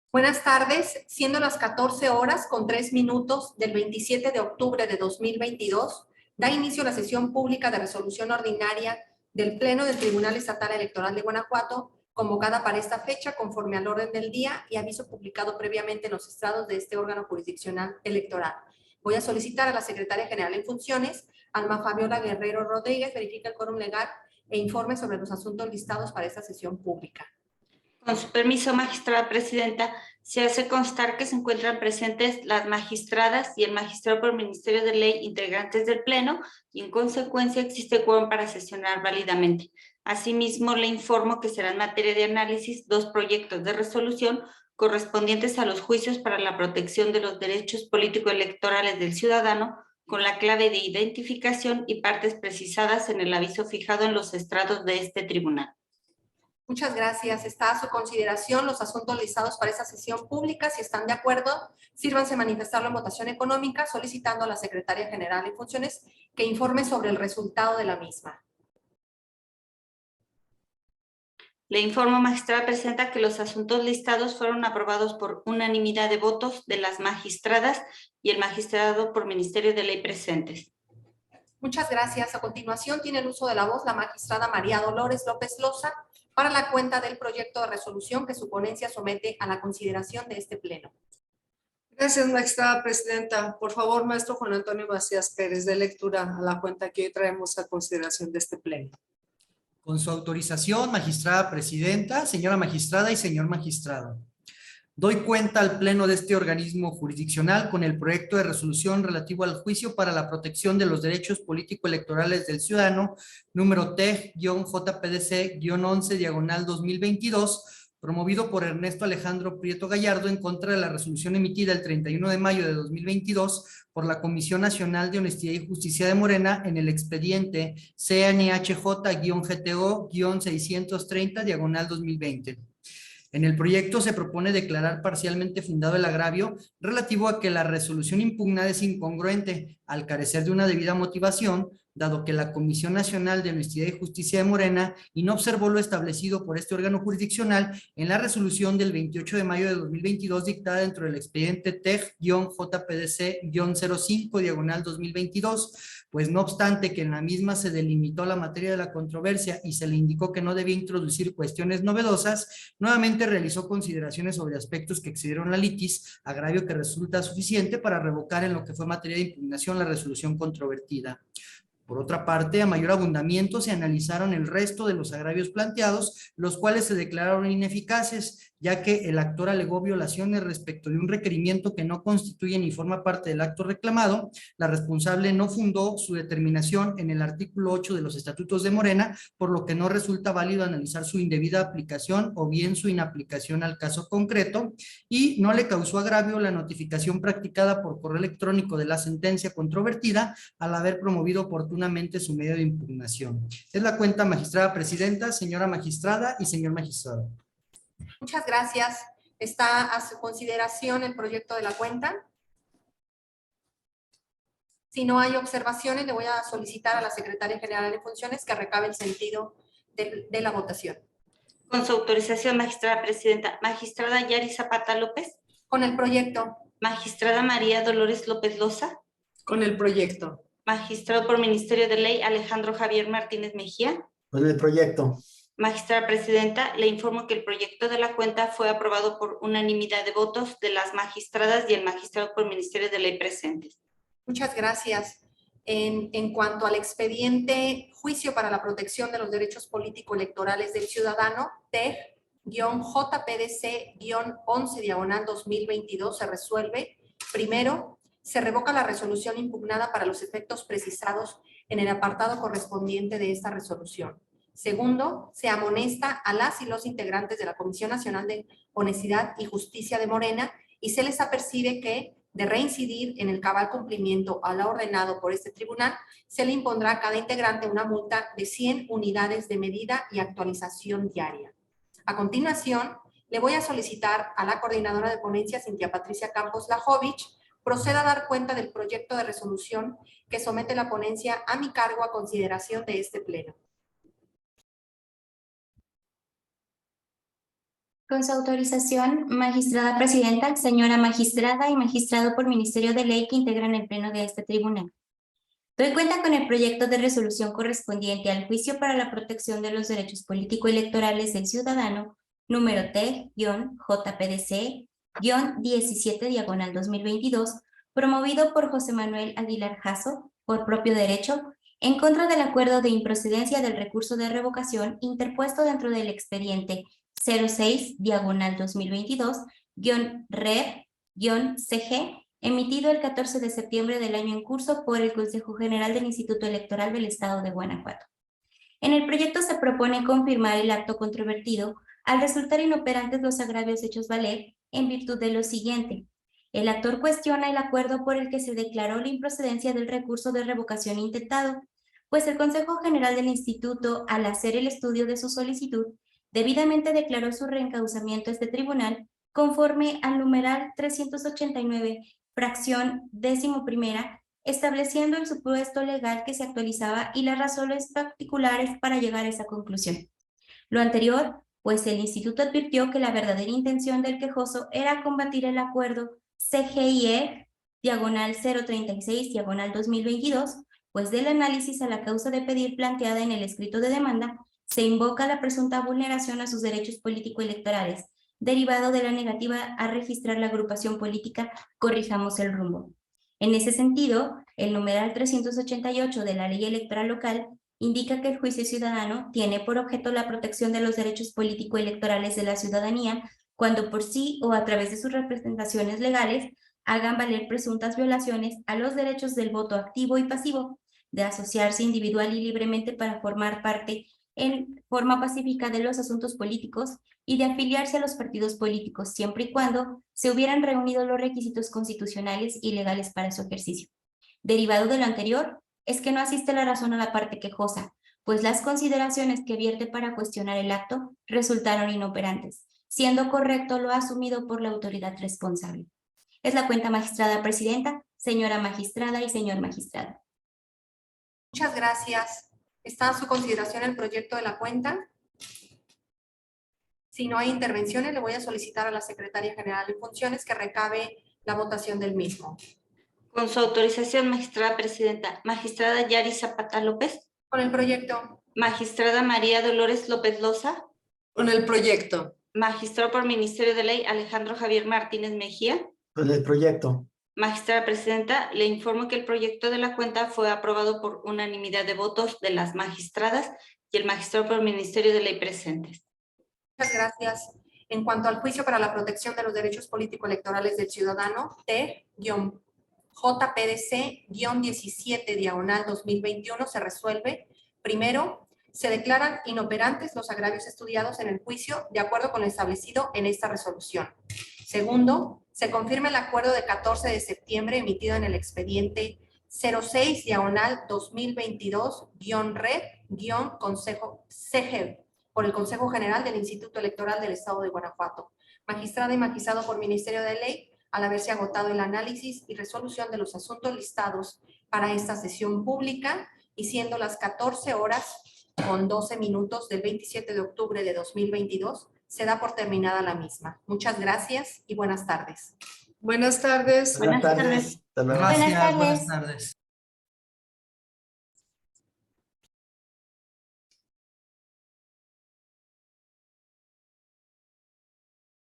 Buenas tardes, siendo las 14 horas con 3 minutos del 27 de octubre de 2022, da inicio la sesión pública de resolución ordinaria del Pleno del Tribunal Estatal Electoral de Guanajuato, convocada para esta fecha conforme al orden del día y aviso publicado previamente en los estrados de este órgano jurisdiccional electoral. Voy a solicitar a la Secretaria General en funciones, Alma Fabiola Guerrero Rodríguez, verifique el quórum legal e informe sobre los asuntos listados para esta sesión pública. Con su permiso, magistrada presidenta, se hace constar que se encuentran presentes las magistradas y el magistrado por Ministerio de Ley integrantes del Pleno y en consecuencia existe quórum para sesionar válidamente. Asimismo, le informo que serán materia de análisis dos proyectos de resolución correspondientes a los juicios para la protección de los derechos político-electorales del ciudadano con la clave de identificación y partes precisadas en el aviso fijado en los estrados de este tribunal. Muchas gracias. Está a su consideración los asuntos listados para esta sesión pública. Si están de acuerdo, sírvanse manifestarlo en votación económica, solicitando a la Secretaria General en funciones que informe sobre el resultado de la misma. Le informo, magistrada presidenta, que los asuntos listados fueron aprobados por unanimidad de votos de las magistradas y el magistrado por Ministerio de Ley presentes. Muchas gracias. A continuación tiene el uso de la voz la magistrada María Dolores López Loza para la cuenta del proyecto de resolución que su ponencia somete a la consideración de este Pleno. Gracias, magistrada presidenta. Por favor, maestro Juan Antonio Macías Pérez, de lectura a la cuenta que hoy traemos a consideración de este pleno. Con su autorización, magistrada presidenta, señora magistrada y señor magistrado. Doy cuenta al Pleno de este organismo jurisdiccional con el proyecto de resolución relativo al juicio para la protección de los derechos político-electorales del ciudadano, número TEG-JPDC-11/2022, promovido por Ernesto Alejandro Prieto Gallardo en contra de la resolución emitida el 31 de mayo de 2022 por la Comisión Nacional de Honestidad y Justicia de Morena en el expediente CNHJ-GTO-630/2020. En el proyecto se propone declarar parcialmente fundado el agravio relativo a que la resolución impugnada es incongruente al carecer de una debida motivación, dado que la Comisión Nacional de Honestidad y Justicia de Morena y no observó lo establecido por este órgano jurisdiccional en la resolución del 28 de mayo de 2022 dictada dentro del expediente TEG-JPDC-05/2022, pues no obstante que en la misma se delimitó la materia de la controversia y se le indicó que no debía introducir cuestiones novedosas, nuevamente realizó consideraciones sobre aspectos que excedieron la litis, agravio que resulta suficiente para revocar en lo que fue materia de impugnación la resolución controvertida. Por otra parte, a mayor abundamiento se analizaron el resto de los agravios planteados, los cuales se declararon ineficaces, ya que el actor alegó violaciones respecto de un requerimiento que no constituye ni forma parte del acto reclamado. La responsable no fundó su determinación en el artículo 8 de los estatutos de Morena, por lo que no resulta válido analizar su indebida aplicación o bien su inaplicación al caso concreto, y no le causó agravio la notificación practicada por correo electrónico de la sentencia controvertida al haber promovido oportunamente su medio de impugnación. Es la cuenta, magistrada presidenta, señora magistrada y señor magistrado. Muchas gracias. Está a su consideración el proyecto de la cuenta. Si no hay observaciones, le voy a solicitar a la Secretaria General de Funciones que recabe el sentido de la votación. Con su autorización, magistrada presidenta, magistrada Yari Zapata López. Con el proyecto. Magistrada María Dolores López Loza. Con el proyecto. Magistrado por Ministerio de Ley Alejandro Javier Martínez Mejía. Con el proyecto. Magistrada presidenta, le informo que el proyecto de la cuenta fue aprobado por unanimidad de votos de las magistradas y el magistrado por Ministerio de Ley presentes. Muchas gracias. En cuanto al expediente Juicio para la Protección de los Derechos Político-Electorales del Ciudadano, TEG-JPDC-11/2022, se resuelve. Primero, se revoca la resolución impugnada para los efectos precisados en el apartado correspondiente de esta resolución. Segundo, se amonesta a las y los integrantes de la Comisión Nacional de Honestidad y Justicia de Morena y se les apercibe que, de reincidir en el cabal cumplimiento a lo ordenado por este tribunal, se le impondrá a cada integrante una multa de 100 unidades de medida y actualización diaria. A continuación, le voy a solicitar a la coordinadora de ponencia, Cintia Patricia Campos Lajovich, proceda a dar cuenta del proyecto de resolución que somete la ponencia a mi cargo a consideración de este Pleno. Con su autorización, magistrada presidenta, señora magistrada y magistrado por Ministerio de Ley que integran el pleno de este tribunal. Doy cuenta con el proyecto de resolución correspondiente al juicio para la protección de los derechos político-electorales del ciudadano, número T-JPDC-17/2022, promovido por José Manuel Aguilar Jasso, por propio derecho, en contra del acuerdo de improcedencia del recurso de revocación interpuesto dentro del expediente 06/2022-REV-CG, emitido el 14 de septiembre del año en curso por el Consejo General del Instituto Electoral del Estado de Guanajuato. En el proyecto se propone confirmar el acto controvertido al resultar inoperantes los agravios hechos valer en virtud de lo siguiente. El actor cuestiona el acuerdo por el que se declaró la improcedencia del recurso de revocación intentado, pues el Consejo General del Instituto, al hacer el estudio de su solicitud, debidamente declaró su reencauzamiento a este tribunal conforme al numeral 389, fracción 11ª, estableciendo el supuesto legal que se actualizaba y las razones particulares para llegar a esa conclusión. Lo anterior, pues el instituto advirtió que la verdadera intención del quejoso era combatir el acuerdo CGIE/036/2022, pues del análisis a la causa de pedir planteada en el escrito de demanda, se invoca la presunta vulneración a sus derechos político-electorales, derivado de la negativa a registrar la agrupación política Corrijamos el Rumbo. En ese sentido, el numeral 388 de la Ley Electoral Local indica que el juicio ciudadano tiene por objeto la protección de los derechos político-electorales de la ciudadanía cuando por sí o a través de sus representaciones legales hagan valer presuntas violaciones a los derechos del voto activo y pasivo, de asociarse individual y libremente para formar parte en forma pacífica de los asuntos políticos y de afiliarse a los partidos políticos siempre y cuando se hubieran reunido los requisitos constitucionales y legales para su ejercicio. Derivado de lo anterior, es que no asiste la razón a la parte quejosa, pues las consideraciones que vierte para cuestionar el acto resultaron inoperantes, siendo correcto lo asumido por la autoridad responsable. Es la cuenta magistrada presidenta, señora magistrada y señor magistrado. Muchas gracias. ¿Está a su consideración el proyecto de la cuenta? Si no hay intervenciones, le voy a solicitar a la Secretaria General en Funciones que recabe la votación del mismo. Con su autorización, magistrada presidenta, magistrada Yari Zapata López, Con el proyecto. magistrada María Dolores López Loza, Con el proyecto. magistrado por Ministerio de Ley Alejandro Javier Martínez Mejía. Con el proyecto. Magistrada presidenta, le informo que el proyecto de la cuenta fue aprobado por unanimidad de votos de las magistradas y el magistrado por Ministerio de Ley presentes. Muchas gracias. En cuanto al juicio para la protección de los derechos político-electorales del ciudadano, T-JPDC-17/2021 se resuelve. Primero, se declaran inoperantes los agravios estudiados en el juicio de acuerdo con lo establecido en esta resolución. Segundo, se confirma el acuerdo de 14 de septiembre emitido en el expediente 06/2022-REV-CG por el Consejo General del Instituto Electoral del Estado de Guanajuato. Magistrada y magistrado por Ministerio de Ley, al haberse agotado el análisis y resolución de los asuntos listados para esta sesión pública y siendo las 14:12 del 27 de octubre de 2022, se da por terminada la misma. Muchas gracias y buenas tardes. Buenas tardes. Buenas tardes. Hasta luego. Buenas Gracias, tardes. buenas tardes.